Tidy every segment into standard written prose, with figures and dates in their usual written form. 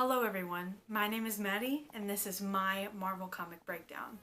Hello everyone, my name is Maddie, and this is my Marvel comic breakdown.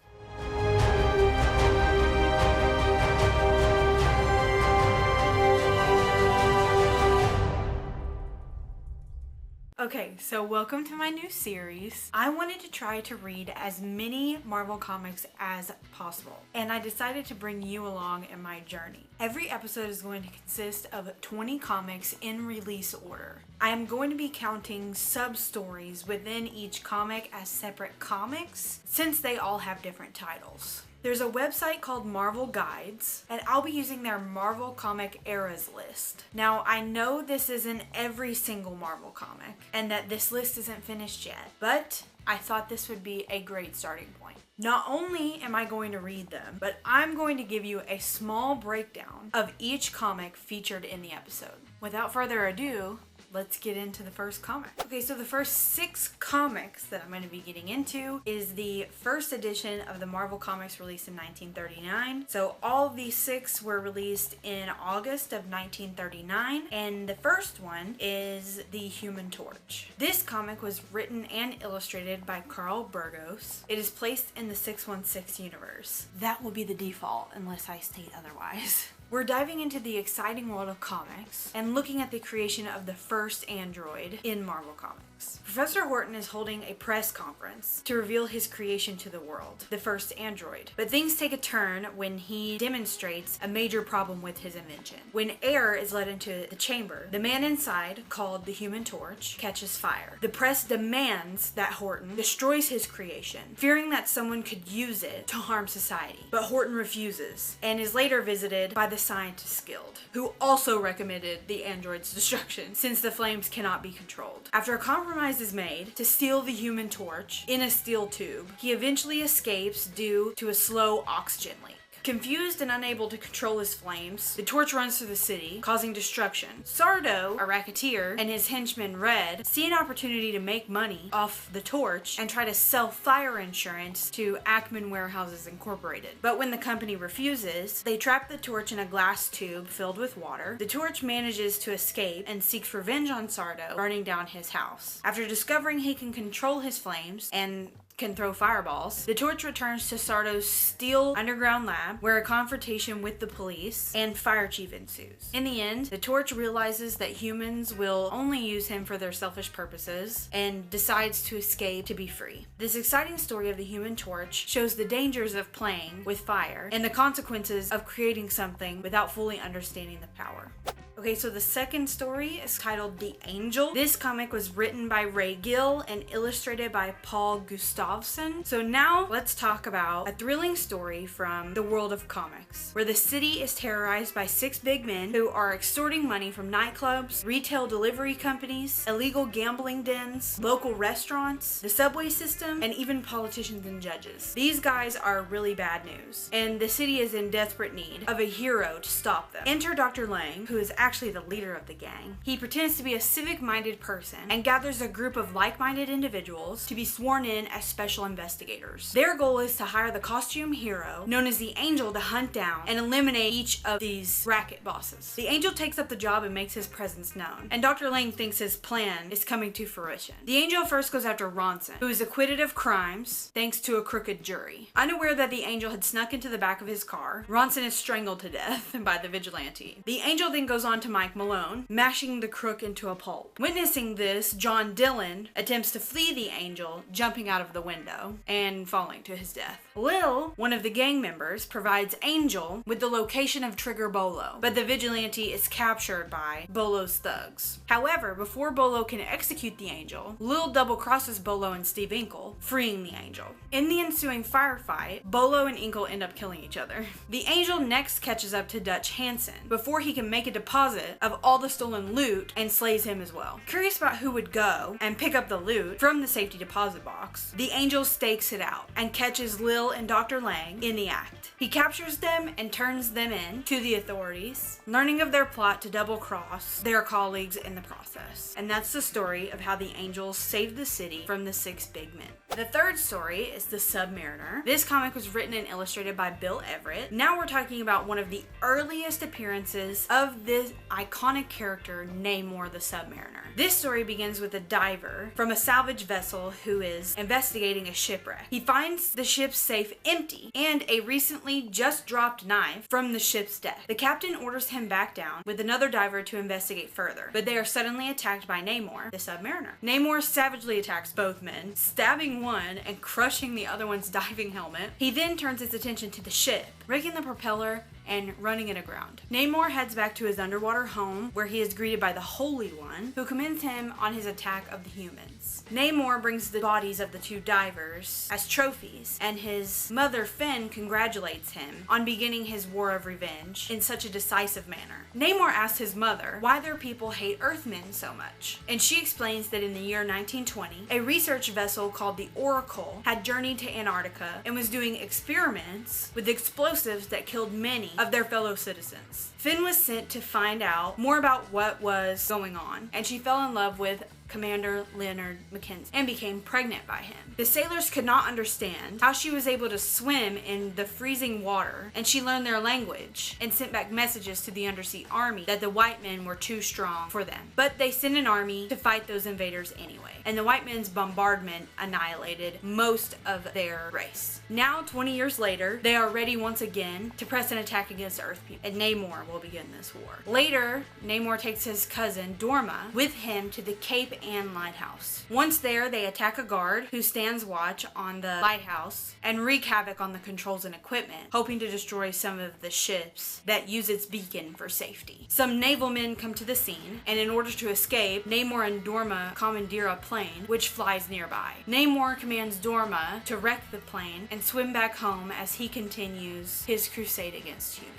Okay, so welcome to my new series. I wanted to try to read as many Marvel comics as possible, and I decided to bring you along in my journey. Every episode is going to consist of 20 comics in release order. I am going to be counting sub-stories within each comic as separate comics, since they all have different titles. There's a website called Marvel Guides, and I'll be using their Marvel Comic Eras list. Now, I know this isn't every single Marvel comic, and that this list isn't finished yet, but I thought this would be a great starting point. Not only am I going to read them, but I'm going to give you a small breakdown of each comic featured in the episode. Without further ado, let's get into the first comic. Okay, so the first 6 comics that I'm going to be getting into is the first edition of the Marvel Comics released in 1939. So all of these 6 were released in August of 1939, and the first one is The Human Torch. This comic was written and illustrated by Carl Burgos. It is placed in the 616 universe. That will be the default unless I state otherwise. We're diving into the exciting world of comics and looking at the creation of the first android in Marvel Comics. Professor Horton is holding a press conference to reveal his creation to the world, the first android. But things take a turn when he demonstrates a major problem with his invention. When air is let into the chamber, the man inside, called the Human Torch, catches fire. The press demands that Horton destroys his creation, fearing that someone could use it to harm society. But Horton refuses and is later visited by the Scientists Guild, who also recommended the android's destruction since the flames cannot be controlled. After a compromise is made to steal the Human Torch in a steel tube, he eventually escapes due to a slow oxygen leak. Confused and unable to control his flames, the torch runs through the city, causing destruction. Sardo, a racketeer, and his henchman Red see an opportunity to make money off the torch and try to sell fire insurance to Ackman Warehouses Incorporated. But when the company refuses, they trap the torch in a glass tube filled with water. The torch manages to escape and seeks revenge on Sardo, burning down his house. After discovering he can control his flames and can throw fireballs, the torch returns to Sardo's Steele underground lab, where a confrontation with the police and fire chief ensues. In the end, the torch realizes that humans will only use him for their selfish purposes and decides to escape to be free. This exciting story of the Human Torch shows the dangers of playing with fire and the consequences of creating something without fully understanding the power. Okay, so the second story is titled The Angel. This comic was written by Ray Gill and illustrated by Paul Gustafsson. So now let's talk about a thrilling story from the world of comics, where the city is terrorized by 6 big men who are extorting money from nightclubs, retail delivery companies, illegal gambling dens, local restaurants, the subway system, and even politicians and judges. These guys are really bad news, and the city is in desperate need of a hero to stop them. Enter Dr. Lang, who is actually the leader of the gang. He pretends to be a civic-minded person and gathers a group of like-minded individuals to be sworn in as special investigators. Their goal is to hire the costume hero, known as the Angel, to hunt down and eliminate each of these racket bosses. The Angel takes up the job and makes his presence known, and Dr. Lang thinks his plan is coming to fruition. The Angel first goes after Ronson, who is acquitted of crimes thanks to a crooked jury. Unaware that the Angel had snuck into the back of his car, Ronson is strangled to death by the vigilante. The Angel then goes on to Mike Malone, mashing the crook into a pulp. Witnessing this, John Dillon attempts to flee the Angel, jumping out of the window and falling to his death. Lil, one of the gang members, provides Angel with the location of Trigger Bolo, but the vigilante is captured by Bolo's thugs. However, before Bolo can execute the Angel, Lil double-crosses Bolo and Steve Inkle, freeing the Angel. In the ensuing firefight, Bolo and Inkle end up killing each other. The Angel next catches up to Dutch Hansen before he can make a deposit of all the stolen loot and slays him as well. Curious about who would go and pick up the loot from the safety deposit box, the Angel stakes it out and catches Lil and Dr. Lang in the act. He captures them and turns them in to the authorities, learning of their plot to double-cross their colleagues in the process. And that's the story of how the Angels saved the city from the 6 big men. The third story is The Submariner. This comic was written and illustrated by Bill Everett. Now we're talking about one of the earliest appearances of this iconic character Namor the Submariner. This story begins with a diver from a salvage vessel who is investigating a shipwreck. He finds the ship's safe empty and a recently just dropped knife from the ship's deck. The captain orders him back down with another diver to investigate further, but they are suddenly attacked by Namor the Submariner. Namor savagely attacks both men, stabbing one and crushing the other one's diving helmet. He then turns his attention to the ship, breaking the propeller and running it aground. Namor heads back to his underwater home, where he is greeted by the Holy One, who commends him on his attack of the humans. Namor brings the bodies of the two divers as trophies, and his mother Finn congratulates him on beginning his war of revenge in such a decisive manner. Namor asks his mother why their people hate Earthmen so much, and she explains that in the year 1920, a research vessel called the Oracle had journeyed to Antarctica and was doing experiments with explosives that killed many of their fellow citizens. Finn was sent to find out more about what was going on, and she fell in love with Commander Leonard Mackenzie and became pregnant by him. The sailors could not understand how she was able to swim in the freezing water, and she learned their language and sent back messages to the undersea army that the white men were too strong for them. But they sent an army to fight those invaders anyway, and the white men's bombardment annihilated most of their race. Now, 20 years later, they are ready once again to press an attack against Earth people, and Namor will begin this war. Later, Namor takes his cousin Dorma with him to the Cape Ann lighthouse. Once there, they attack a guard who stands watch on the lighthouse and wreak havoc on the controls and equipment, hoping to destroy some of the ships that use its beacon for safety. Some naval men come to the scene, and in order to escape, Namor and Dorma commandeer a plane which flies nearby. Namor commands Dorma to wreck the plane and swim back home as he continues his crusade against humans.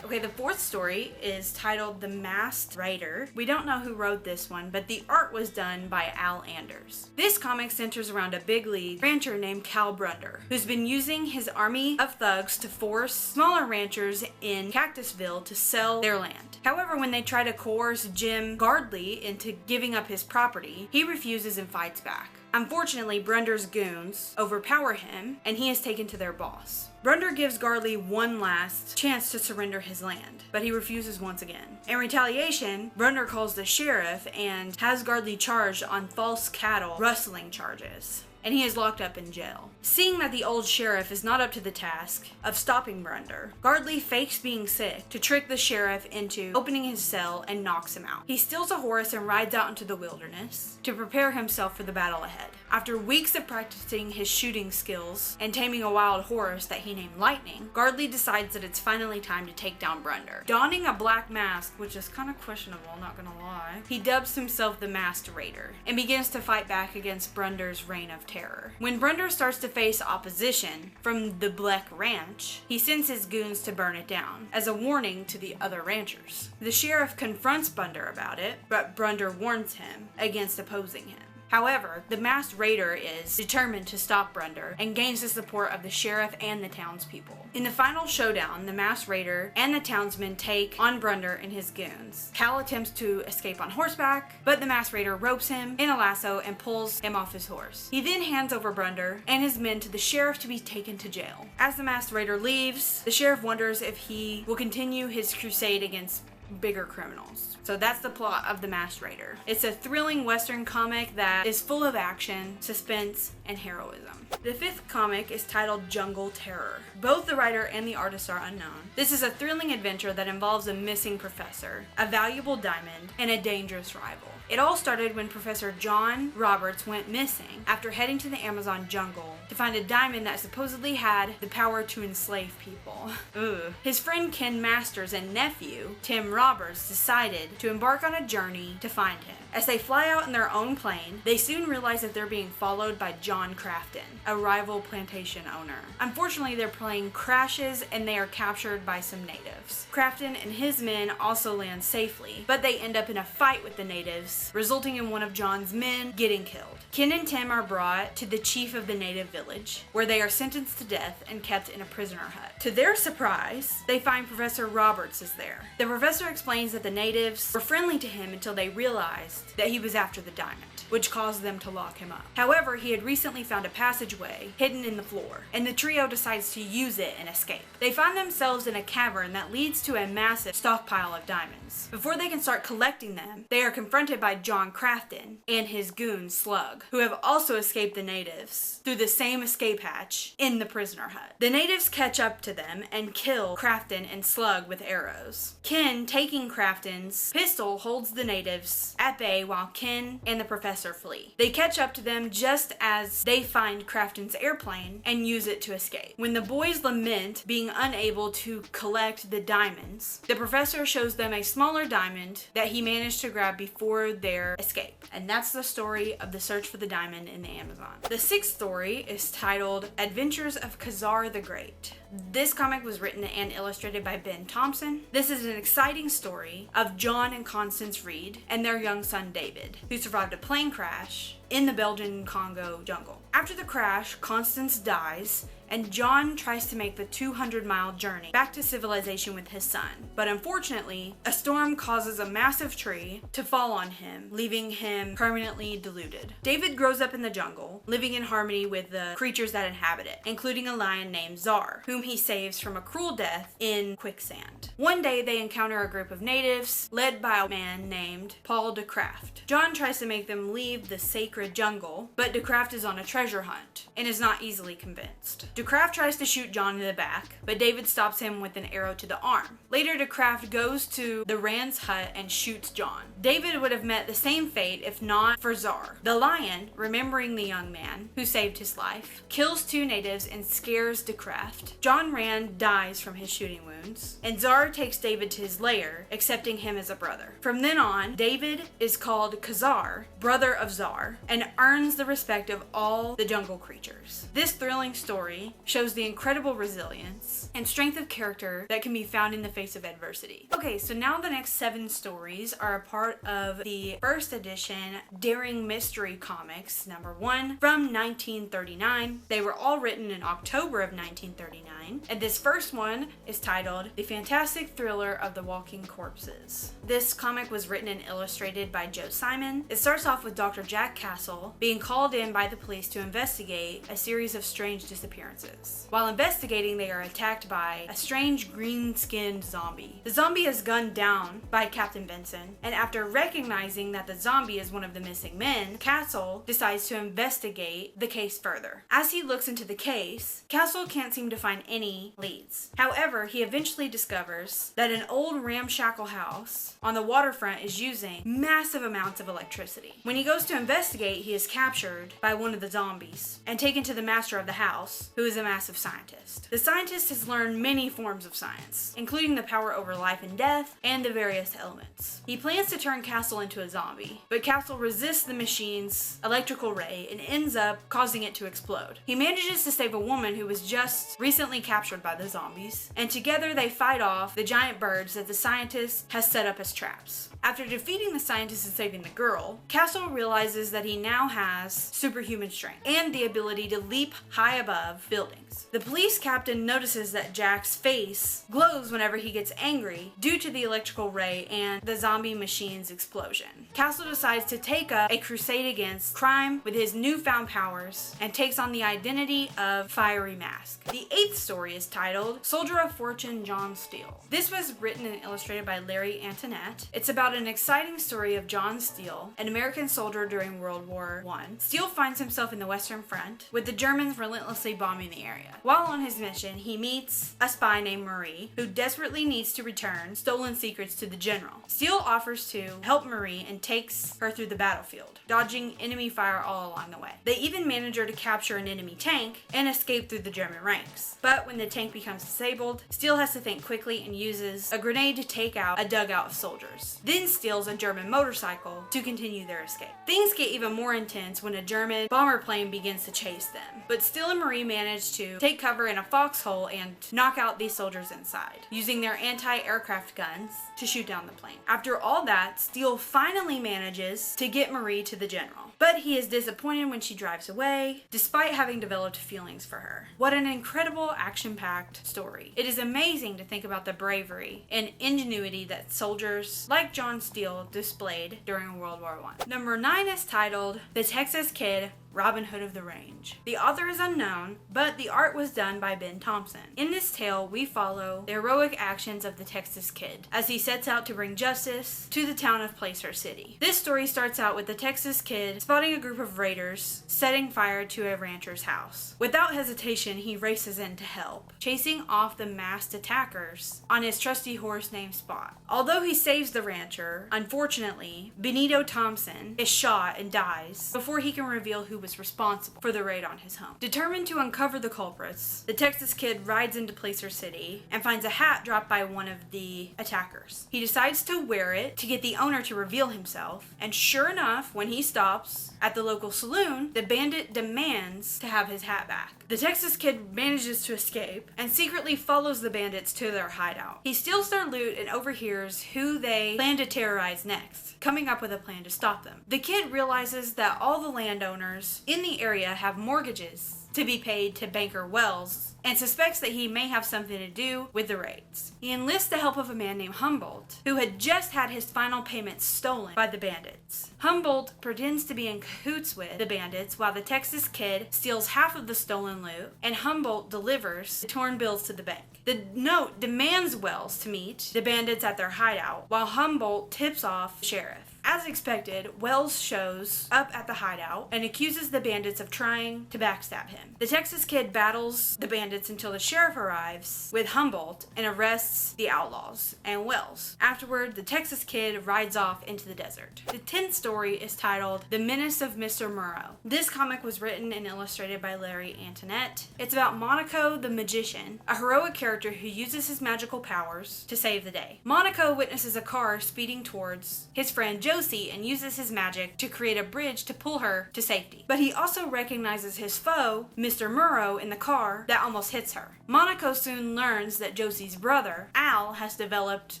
Okay, the fourth story is titled The Masked Raider. We don't know who wrote this one, but the art was done by Al Anders. This comic centers around a big league rancher named Cal Brunder, who's been using his army of thugs to force smaller ranchers in Cactusville to sell their land. However, when they try to coerce Jim Gardley into giving up his property, he refuses and fights back. Unfortunately, Brunder's goons overpower him, and he is taken to their boss. Brunder gives Gardley one last chance to surrender his land, but he refuses once again. In retaliation, Brunder calls the sheriff and has Gardley charged on false cattle rustling charges, and he is locked up in jail. Seeing that the old sheriff is not up to the task of stopping Brunder, Gardley fakes being sick to trick the sheriff into opening his cell and knocks him out. He steals a horse and rides out into the wilderness to prepare himself for the battle ahead. After weeks of practicing his shooting skills and taming a wild horse that he named Lightning, Gardley decides that it's finally time to take down Brunder. Donning a black mask, which is kind of questionable, not gonna lie, he dubs himself the Masked Raider and begins to fight back against Brunder's reign of terror. When Brunder starts to face opposition from the Black Ranch, he sends his goons to burn it down as a warning to the other ranchers. The sheriff confronts Brunder about it, but Brunder warns him against opposing him. However, the Masked Raider is determined to stop Brunder and gains the support of the sheriff and the townspeople. In the final showdown, the Masked Raider and the townsmen take on Brunder and his goons. Cal attempts to escape on horseback, but the Masked Raider ropes him in a lasso and pulls him off his horse. He then hands over Brunder and his men to the sheriff to be taken to jail. As the Masked Raider leaves, the sheriff wonders if he will continue his crusade against bigger criminals. So that's the plot of The Masked Raider. It's a thrilling Western comic that is full of action, suspense, and heroism. The fifth comic is titled Jungle Terror. Both the writer and the artist are unknown. This is a thrilling adventure that involves a missing professor, a valuable diamond, and a dangerous rival. It all started when Professor John Roberts went missing after heading to the Amazon jungle to find a diamond that supposedly had the power to enslave people. Ugh. His friend Ken Masters and nephew, Tim Roberts, decided to embark on a journey to find him. As they fly out in their own plane, they soon realize that they're being followed by John Crafton, a rival plantation owner. Unfortunately, their plane crashes and they are captured by some natives. Crafton and his men also land safely, but they end up in a fight with the natives, resulting in one of John's men getting killed. Ken and Tim are brought to the chief of the native village, where they are sentenced to death and kept in a prisoner hut. To their surprise, they find Professor Roberts is there. The professor explains that the natives were friendly to him until they realized convinced that he was after the diamond, which caused them to lock him up. However, he had recently found a passageway hidden in the floor, and the trio decides to use it and escape. They find themselves in a cavern that leads to a massive stockpile of diamonds. Before they can start collecting them, they are confronted by John Crafton and his goon Slug, who have also escaped the natives through the same escape hatch in the prisoner hut. The natives catch up to them and kill Crafton and Slug with arrows. Ken, taking Crafton's pistol, holds the natives at bay while Ken and the professor flee. They catch up to them just as they find Crafton's airplane and use it to escape. When the boys lament being unable to collect the diamonds, the professor shows them a smaller diamond that he managed to grab before their escape. And that's the story of the search for the diamond in the Amazon. The sixth story is titled Adventures of Ka-Zar the Great. This comic was written and illustrated by Ben Thompson. This is an exciting story of John and Constance Reed and their young son David, who survived a plane crash in the Belgian Congo jungle. After the crash, Constance dies, and John tries to make the 200-mile journey back to civilization with his son. But unfortunately, a storm causes a massive tree to fall on him, leaving him permanently deluded. David grows up in the jungle, living in harmony with the creatures that inhabit it, including a lion named Zar, whom he saves from a cruel death in quicksand. One day, they encounter a group of natives led by a man named Paul de Craft. John tries to make them leave the sacred jungle, but de Craft is on a treasure hunt and is not easily convinced. De Craft tries to shoot John in the back, but David stops him with an arrow to the arm. Later, De Craft goes to the Rand's hut and shoots John. David would have met the same fate if not for Zar. The lion, remembering the young man who saved his life, kills two natives and scares De Craft. John Rand dies from his shooting wounds, and Zar takes David to his lair, accepting him as a brother. From then on, David is called Ka-Zar, brother of Zar, and earns the respect of all the jungle creatures. This thrilling story shows the incredible resilience and strength of character that can be found in the face of adversity. Okay, so now the next 7 stories are a part of the first edition Daring Mystery Comics #1 from 1939. They were all written in October of 1939, and this first one is titled The Fantastic Thriller of the Walking Corpses. This comic was written and illustrated by Joe Simon. It starts off with Dr. Jack Castle being called in by the police to investigate a series of strange disappearances. While investigating, they are attacked by a strange green-skinned zombie. The zombie is gunned down by Captain Benson, and after recognizing that the zombie is one of the missing men, Castle decides to investigate the case further. As he looks into the case, Castle can't seem to find any leads. However, he eventually discovers that an old ramshackle house on the waterfront is using massive amounts of electricity. When he goes to investigate, he is captured by one of the zombies and taken to the master of the house, who is a massive scientist. The scientist has learned many forms of science, including the power over life and death and the various elements. He plans to turn Castle into a zombie, but Castle resists the machine's electrical ray and ends up causing it to explode. He manages to save a woman who was just recently captured by the zombies, and together they fight off the giant birds that the scientist has set up as traps. After defeating the scientist and saving the girl, Castle realizes that he now has superhuman strength and the ability to leap high above buildings. The police captain notices that Jack's face glows whenever he gets angry due to the electrical ray and the zombie machine's explosion. Castle decides to take up a crusade against crime with his newfound powers and takes on the identity of Fiery Mask. The 8th story is titled Soldier of Fortune John Steele. This was written and illustrated by Larry Antoinette. It's about an exciting story of John Steele, an American soldier during World War I. Steele finds himself in the Western Front, with the Germans relentlessly bombing the area. While on his mission, he meets a spy named Marie, who desperately needs to return stolen secrets to the general. Steele offers to help Marie and takes her through the battlefield, dodging enemy fire all along the way. They even manage her to capture an enemy tank and escape through the German ranks. But when the tank becomes disabled, Steele has to think quickly and uses a grenade to take out a dugout of soldiers. Then steals a German motorcycle to continue their escape. Things get even more intense when a German bomber plane begins to chase them, but Steele and Marie manage to take cover in a foxhole and knock out these soldiers inside, using their anti-aircraft guns to shoot down the plane. After all that, Steele finally manages to get Marie to the general, but he is disappointed when she drives away, despite having developed feelings for her. What an incredible action-packed story. It is amazing to think about the bravery and ingenuity that soldiers like John Steele displayed during World War I. Number 9 is titled The Texas Kid, Robin Hood of the Range. The author is unknown, but the art was done by Ben Thompson. In this tale, we follow the heroic actions of the Texas Kid as he sets out to bring justice to the town of Placer City. This story starts out with the Texas Kid spotting a group of raiders setting fire to a rancher's house. Without hesitation, he races in to help, chasing off the masked attackers on his trusty horse named Spot. Although he saves the rancher, unfortunately, Benito Thompson is shot and dies before he can reveal who was responsible for the raid on his home. Determined to uncover the culprits, the Texas Kid rides into Placer City and finds a hat dropped by one of the attackers. He decides to wear it to get the owner to reveal himself, and sure enough, when he stops at the local saloon, the bandit demands to have his hat back. The Texas Kid manages to escape and secretly follows the bandits to their hideout. He steals their loot and overhears who they plan to terrorize next, coming up with a plan to stop them. The kid realizes that all the landowners in the area have mortgages to be paid to banker Wells and suspects that he may have something to do with the raids. He enlists the help of a man named Humboldt, who had just had his final payment stolen by the bandits. Humboldt pretends to be in cahoots with the bandits while the Texas Kid steals half of the stolen loot, and Humboldt delivers the torn bills to the bank. The note demands Wells to meet the bandits at their hideout, while Humboldt tips off the sheriff. As expected, Wells shows up at the hideout and accuses the bandits of trying to backstab him. The Texas Kid battles the bandits until the sheriff arrives with Humboldt and arrests the outlaws and Wells. Afterward, the Texas Kid rides off into the desert. The 10th story is titled The Menace of Mr. Muro. This comic was written and illustrated by Larry Antoinette. It's about Monaco the Magician, a heroic character who uses his magical powers to save the day. Monaco witnesses a car speeding towards his friend Josie and uses his magic to create a bridge to pull her to safety. But he also recognizes his foe, Mr. Muro, in the car that almost hits her. Monaco soon learns that Josie's brother, Al, has developed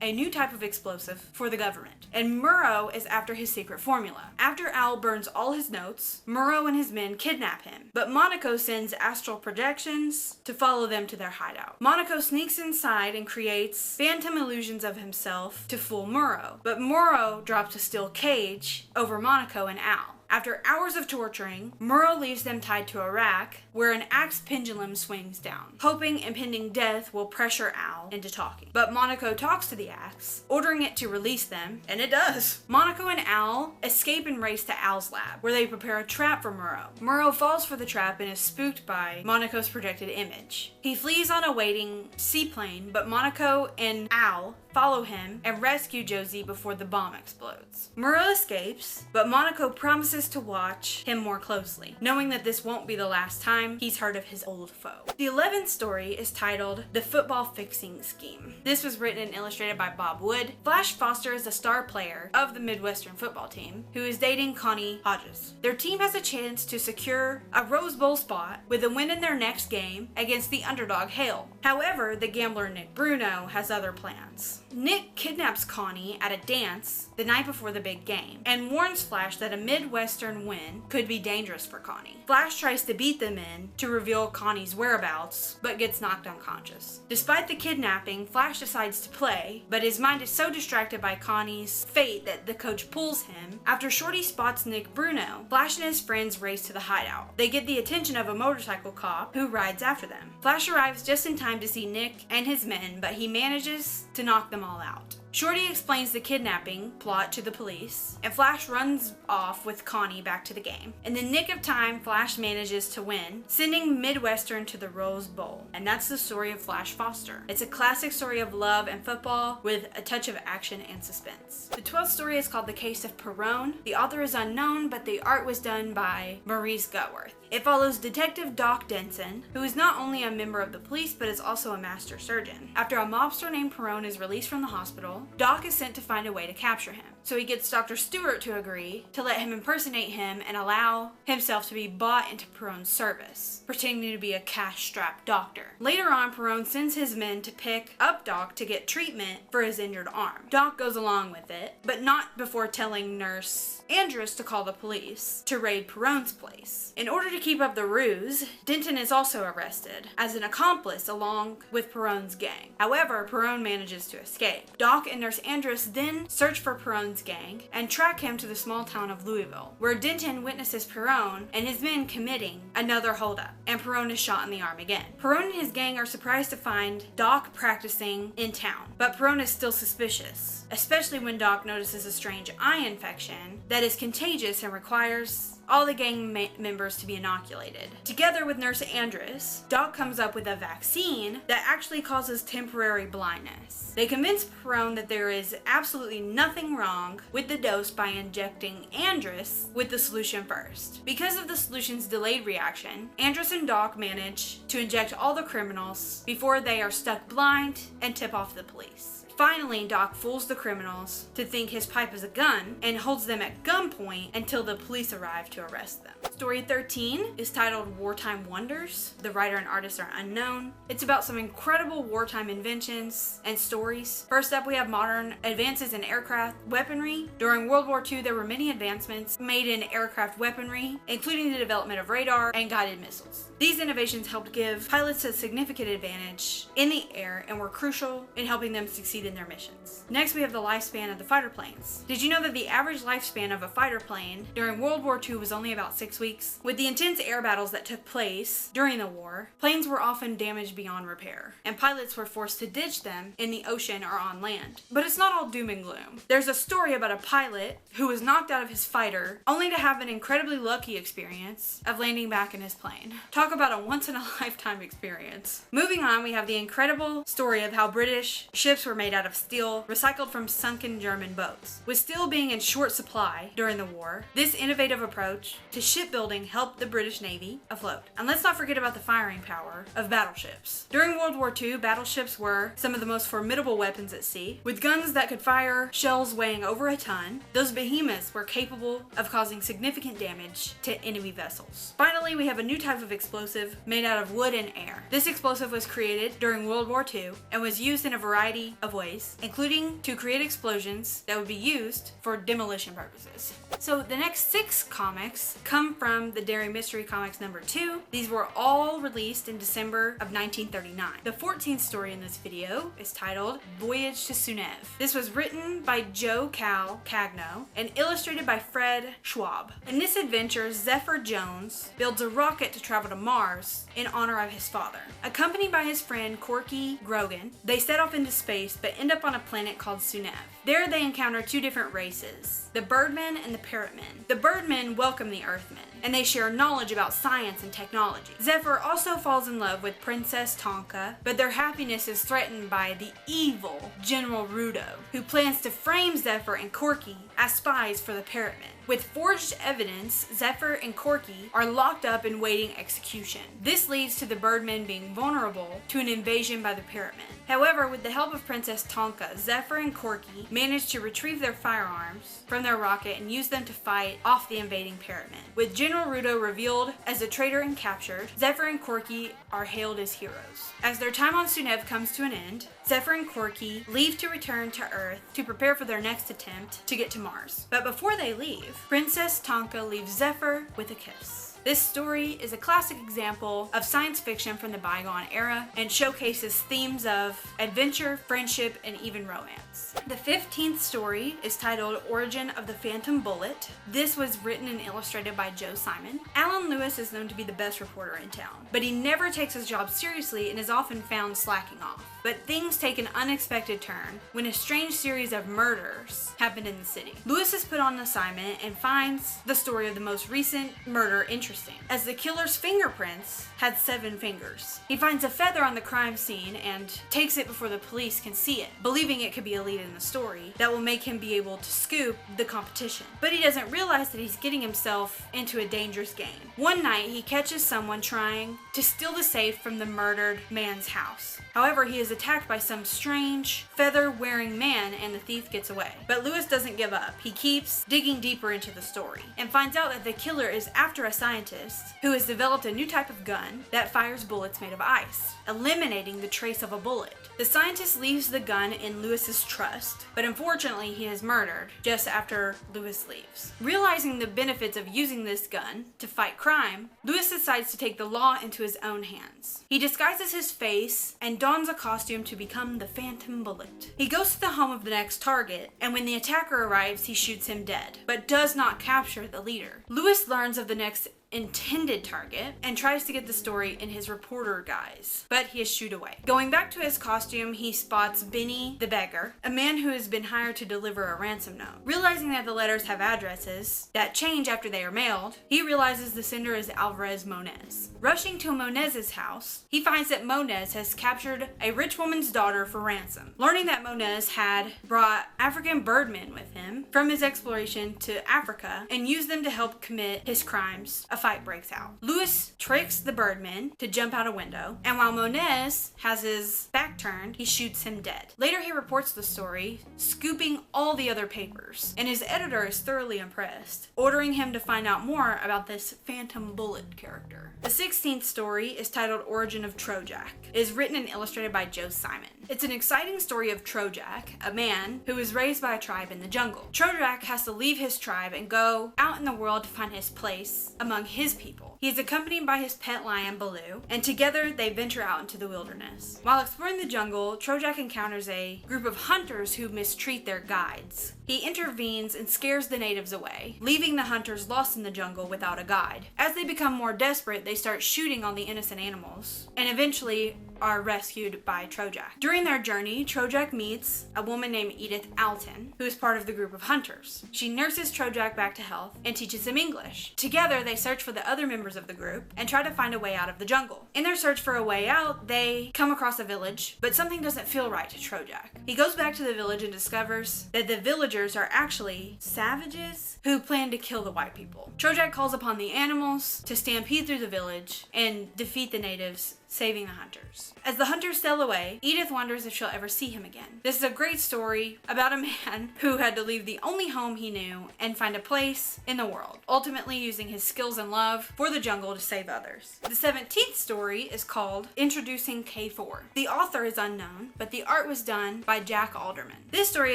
a new type of explosive for the government, and Muro is after his secret formula. After Al burns all his notes, Muro and his men kidnap him, but Monaco sends astral projections to follow them to their hideout. Monaco sneaks inside and creates phantom illusions of himself to fool Muro, but Muro drops a steel cage over Monaco and Al. After hours of torturing, Muro leaves them tied to a rack where an axe pendulum swings down, hoping impending death will pressure Al into talking. But Monaco talks to the axe, ordering it to release them, and it does. Monaco and Al escape and race to Al's lab, where they prepare a trap for Muro. Muro falls for the trap and is spooked by Monaco's projected image. He flees on a waiting seaplane, but Monaco and Al follow him and rescue Josie before the bomb explodes. Muro escapes, but Monaco promises to watch him more closely, knowing that this won't be the last time he's heard of his old foe. The 11th story is titled The Football Fixing Scheme. This was written and illustrated by Bob Wood. Flash Foster is a star player of the Midwestern football team who is dating Connie Hodges. Their team has a chance to secure a Rose Bowl spot with a win in their next game against the underdog Hale. However, the gambler Nick Bruno has other plans. Nick kidnaps Connie at a dance the night before the big game and warns Flash that a Midwestern win could be dangerous for Connie. Flash tries to beat the men to reveal Connie's whereabouts, but gets knocked unconscious. Despite the kidnapping, Flash decides to play, but his mind is so distracted by Connie's fate that the coach pulls him. After Shorty spots Nick Bruno, Flash and his friends race to the hideout. They get the attention of a motorcycle cop who rides after them. Flash arrives just in time to see Nick and his men, but he manages to knock them all out. Shorty explains the kidnapping plot to the police, and Flash runs off with Connie back to the game. In the nick of time, Flash manages to win, sending Midwestern to the Rose Bowl. And that's the story of Flash Foster. It's a classic story of love and football with a touch of action and suspense. The 12th story is called The Case of Perrone. The author is unknown, but the art was done by Maurice Gutworth. It follows Detective Doc Denson, who is not only a member of the police, but is also a master surgeon. After a mobster named Perrone is released from the hospital, Mexico, Doc is sent to find a way to capture him. So he gets Dr. Stewart to agree to let him impersonate him and allow himself to be bought into Perrone's service, pretending to be a cash-strapped doctor. Later on, Perrone sends his men to pick up Doc to get treatment for his injured arm. Doc goes along with it, but not before telling Nurse Andress to call the police to raid Perrone's place. In order to keep up the ruse, Denton is also arrested as an accomplice along with Perrone's gang. However, Perrone manages to escape. Doc and Nurse Andress then search for Perrone's gang and track him to the small town of Louisville, where Denton witnesses Perrone and his men committing another holdup, and Perrone is shot in the arm again. Perrone and his gang are surprised to find Doc practicing in town, but Perrone is still suspicious, especially when Doc notices a strange eye infection that is contagious and requires all the gang members to be inoculated. Together with Nurse Andress, Doc comes up with a vaccine that actually causes temporary blindness. They convince Perrone that there is absolutely nothing wrong with the dose by injecting Andress with the solution first. Because of the solution's delayed reaction, Andress and Doc manage to inject all the criminals before they are struck blind and tip off the police. Finally, Doc fools the criminals to think his pipe is a gun and holds them at gunpoint until the police arrive to arrest them. Story 13 is titled Wartime Wonders. The writer and artist are unknown. It's about some incredible wartime inventions and stories. First up, we have modern advances in aircraft weaponry. During World War II, there were many advancements made in aircraft weaponry, including the development of radar and guided missiles. These innovations helped give pilots a significant advantage in the air and were crucial in helping them succeed in their missions. Next, we have the lifespan of the fighter planes. Did you know that the average lifespan of a fighter plane during World War II was only about 6 weeks? With the intense air battles that took place during the war, planes were often damaged beyond repair, and pilots were forced to ditch them in the ocean or on land. But it's not all doom and gloom. There's a story about a pilot who was knocked out of his fighter only to have an incredibly lucky experience of landing back in his plane. Talk about a once-in-a-lifetime experience. Moving on, we have the incredible story of how British ships were made out of steel recycled from sunken German boats. With steel being in short supply during the war, this innovative approach to shipbuilding helped the British Navy afloat. And let's not forget about the firing power of battleships. During World War II, battleships were some of the most formidable weapons at sea. With guns that could fire shells weighing over a ton, those behemoths were capable of causing significant damage to enemy vessels. Finally, we have a new type of explosive made out of wood and air. This explosive was created during World War II and was used in a variety of ways, including to create explosions that would be used for demolition purposes. So the next 6 comics come from the Daring Mystery Comics #2. These were all released in December of 1939. The 14th story in this video is titled Voyage to Sunev. This was written by Joe Cal Cagno and illustrated by Fred Schwab. In this adventure, Zephyr Jones builds a rocket to travel to Mars in honor of his father. Accompanied by his friend Corky Grogan, they set off into space but end up on a planet called Sunev. There they encounter 2 different races, the Birdmen and the Parrotmen. The Birdmen welcome the Earthmen, and they share knowledge about science and technology. Zephyr also falls in love with Princess Tonka, but their happiness is threatened by the evil General Rudo, who plans to frame Zephyr and Corky as spies for the Parrotmen. With forged evidence, Zephyr and Corky are locked up and waiting execution. This leads to the Birdmen being vulnerable to an invasion by the Parrotmen. However, with the help of Princess Tonka, Zephyr and Corky manage to retrieve their firearms from their rocket and use them to fight off the invading Parrotmen. With General Rudo revealed as a traitor and captured, Zephyr and Corky are hailed as heroes. As their time on Sunev comes to an end, Zephyr and Corky leave to return to Earth to prepare for their next attempt to get to Mars. But before they leave, Princess Tonka leaves Zephyr with a kiss. This story is a classic example of science fiction from the bygone era and showcases themes of adventure, friendship, and even romance. The 15th story is titled Origin of the Phantom Bullet. This was written and illustrated by Joe Simon. Alan Lewis is known to be the best reporter in town, but he never takes his job seriously and is often found slacking off. But things take an unexpected turn when a strange series of murders happen in the city. Lewis is put on an assignment and finds the story of the most recent murder interesting, as the killer's fingerprints had 7 fingers. He finds a feather on the crime scene and takes it before the police can see it, believing it could be a lead in the story that will make him be able to scoop the competition. But he doesn't realize that he's getting himself into a dangerous game. One night, he catches someone trying to steal the safe from the murdered man's house. However, he is attacked by some strange, feather-wearing man and the thief gets away. But Lewis doesn't give up. He keeps digging deeper into the story and finds out that the killer is after a scientist who has developed a new type of gun that fires bullets made of ice, eliminating the trace of a bullet. The scientist leaves the gun in Lewis's trust, but unfortunately he is murdered just after Lewis leaves. Realizing the benefits of using this gun to fight crime, Lewis decides to take the law into his own hands. He disguises his face and dons a costume to become the Phantom Bullet. He goes to the home of the next target, and when the attacker arrives, he shoots him dead, but does not capture the leader. Lewis learns of the next intended target and tries to get the story in his reporter guise, but he is shooed away. Going back to his costume, he spots Benny the beggar, a man who has been hired to deliver a ransom note. Realizing that the letters have addresses that change after they are mailed, he realizes the sender is Alvarez Moniz. Rushing to Monez's house, he finds that Moniz has captured a rich woman's daughter for ransom. Learning that Moniz had brought African birdmen with him from his exploration to Africa and used them to help commit his crimes, a fight breaks out. Lewis tricks the birdmen to jump out a window, and while Moniz has his back turned, he shoots him dead. Later he reports the story, scooping all the other papers, and his editor is thoroughly impressed, ordering him to find out more about this Phantom Bullet character. The 16th story is titled Origin of Trojak. It is written and illustrated by Joe Simon. It's an exciting story of Trojak, a man who was raised by a tribe in the jungle. Trojak has to leave his tribe and go out in the world to find his place among his people. He is accompanied by his pet lion, Baloo, and together they venture out into the wilderness. While exploring the jungle, Trojak encounters a group of hunters who mistreat their guides. He intervenes and scares the natives away, leaving the hunters lost in the jungle without a guide. As they become more desperate, they start shooting on the innocent animals, and eventually are rescued by Trojak. During their journey, Trojak meets a woman named Edith Alton, who is part of the group of hunters. She nurses Trojak back to health and teaches him English. Together, they search for the other members of the group and try to find a way out of the jungle. In their search for a way out, they come across a village, but something doesn't feel right to Trojak. He goes back to the village and discovers that the villagers are actually savages who plan to kill the white people. Trojak calls upon the animals to stampede through the village and defeat the natives, saving the hunters. As the hunters sail away, Edith wonders if she'll ever see him again. This is a great story about a man who had to leave the only home he knew and find a place in the world, ultimately using his skills and love for the jungle to save others. The 17th story is called Introducing K4. The author is unknown, but the art was done by Jack Alderman. This story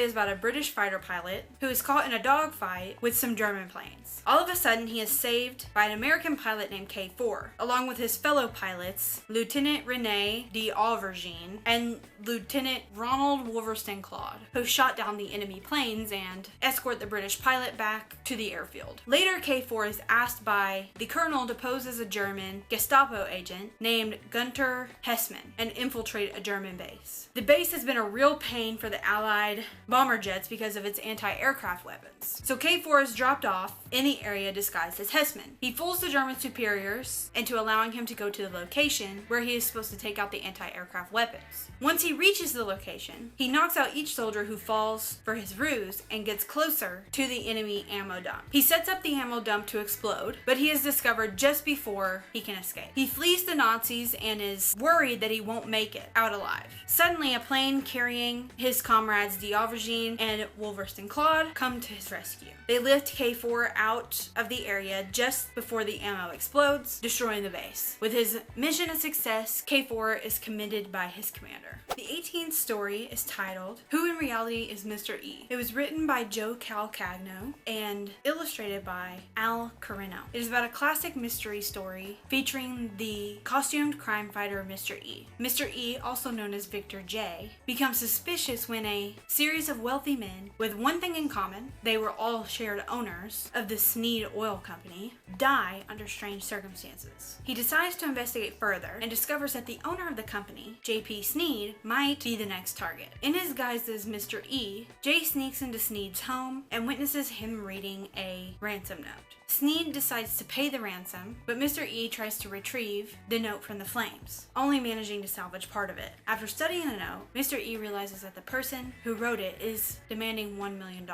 is about a British fighter pilot who is caught in a dogfight with some German planes. All of a sudden, he is saved by an American pilot named K4, along with his fellow pilots, Lieutenant Rene d'Auvergne and Lieutenant Ronald Wolverstone-Claude, who shot down the enemy planes and escort the British pilot back to the airfield. Later, K4 is asked by the colonel to pose as a German Gestapo agent named Gunther Hessmann and infiltrate a German base. The base has been a real pain for the Allied bomber jets because of its anti-aircraft weapons. So K4 is dropped off in the area disguised as Hessmann. He fools the German superiors into allowing him to go to the location where he is supposed to take out the anti-aircraft weapons. Once he reaches the location, he knocks out each soldier who falls for his ruse and gets closer to the enemy ammo dump. He sets up the ammo dump to explode, but he is discovered just before he can escape. He flees the Nazis and is worried that he won't make it out alive. Suddenly, a plane carrying his comrades d'Auvergne and Wolverstone-Claude come to his rescue. They lift K4 out of the area just before the ammo explodes, destroying the base. With his mission a success, K4 is commended by his commander. The 18th story is titled Who in Reality is Mr. E? It was written by Joe Calcagno and illustrated by Al Carino. It is about a classic mystery story featuring the costumed crime fighter Mr. E. Mr. E, also known as Victor J, becomes suspicious when a series of wealthy men with one thing in common, they were all shared owners of the Sneed Oil Company, die under strange circumstances. He decides to investigate further and discovers that the owner of the company, J.P. Sneed, might be the next target. In his guise as Mr. E, Jay sneaks into Sneed's home and witnesses him reading a ransom note. Sneed decides to pay the ransom, but Mr. E tries to retrieve the note from the flames, only managing to salvage part of it. After studying the note, Mr. E realizes that the person who wrote it is demanding $1 million.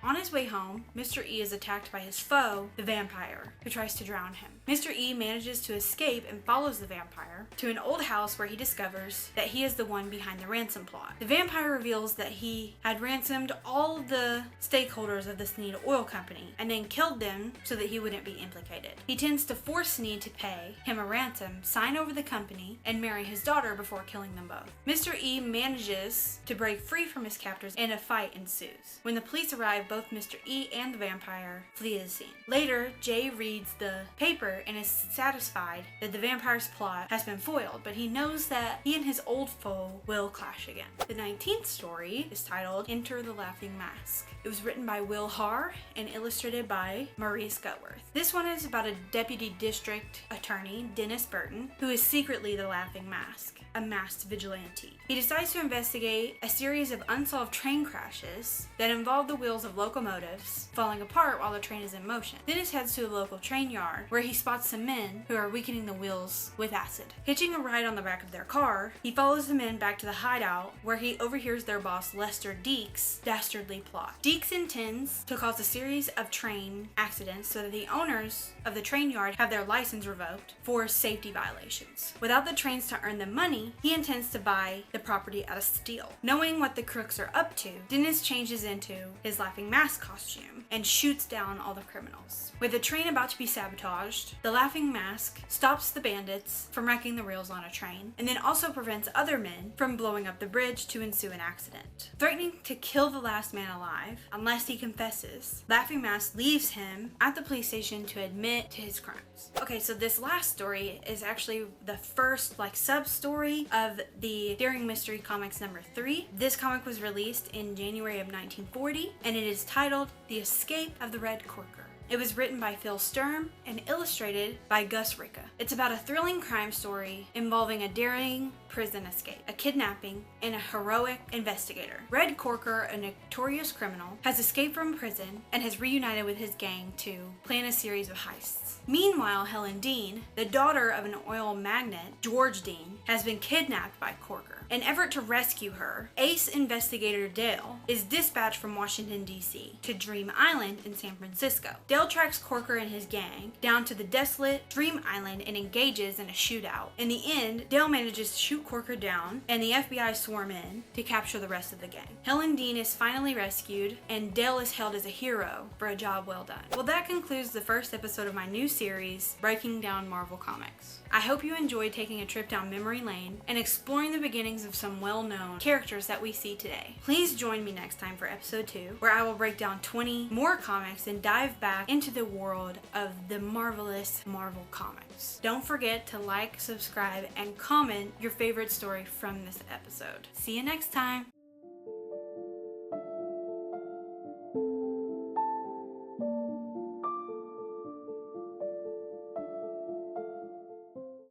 On his way home, Mr. E is attacked by his foe, the vampire, who tries to drown him. Mr. E manages to escape and follows the vampire to an old house where he discovers that he is the one behind the ransom plot. The vampire reveals that he had ransomed all the stakeholders of the Sneed oil company and then killed them so that he wouldn't be implicated. He tends to force Sneed to pay him a ransom, sign over the company, and marry his daughter before killing them both. Mr. E manages to break free from his captors and a fight ensues. When the police arrive, both Mr. E and the vampire flee the scene. Later, Jay reads the paper and is satisfied that the vampire's plot has been foiled, but he knows that he and his old foe will clash again. The 19th story is titled Enter the Laughing Mask. It was written by Will Harr and illustrated by Maurice Gutworth. This one is about a deputy district attorney, Dennis Burton, who is secretly the Laughing Mask, a masked vigilante. He decides to investigate a series of unsolved train crashes that involve the wheels of locomotives falling apart while the train is in motion. Dennis heads to the local train yard where he spots some men who are weakening the wheels with acid. Hitching a ride on the back of their car, he follows the men back to the hideout where he overhears their boss Lester Deek's dastardly plot. Deeks intends to cause a series of train accidents so that the owners of the train yard have their license revoked for safety violations. Without the trains to earn them money, he intends to buy the property out of Steele. Knowing what the crooks are up to, Dennis changes into his Laughing Mask costume and shoots down all the criminals. With the train about to be sabotaged, the Laughing Mask stops the bandits from wrecking the rails on a train and then also prevents other men from blowing up the bridge to ensue an accident. Threatening to kill the last man alive unless he confesses, Laughing Mask leaves him at the police station to admit to his crimes. Okay, so this last story is actually the first sub-story of the Daring Mystery Comics number 3. This comic was released in January of 1940 and it is titled The Escape of the Red Corker. It was written by Phil Sturm and illustrated by Gus Ricca. It's about a thrilling crime story involving a daring prison escape, a kidnapping, and a heroic investigator. Red Corker, a notorious criminal, has escaped from prison and has reunited with his gang to plan a series of heists. Meanwhile, Helen Dean, the daughter of an oil magnate, George Dean, has been kidnapped by Corker. In an effort to rescue her, ace investigator Dale is dispatched from Washington, D.C. to Dream Island in San Francisco. Dale tracks Corker and his gang down to the desolate Dream Island and engages in a shootout. In the end, Dale manages to shoot Corker down and the FBI swarm in to capture the rest of the gang. Helen Dean is finally rescued and Dale is hailed as a hero for a job well done. Well, that concludes the first episode of my new series, Breaking Down Marvel Comics. I hope you enjoyed taking a trip down memory lane and exploring the beginnings of some well-known characters that we see today. Please join me next time for episode 2, where I will break down 20 more comics and dive back into the world of the marvelous Marvel Comics. Don't forget to like, subscribe, and comment your favorite story from this episode. See you next time!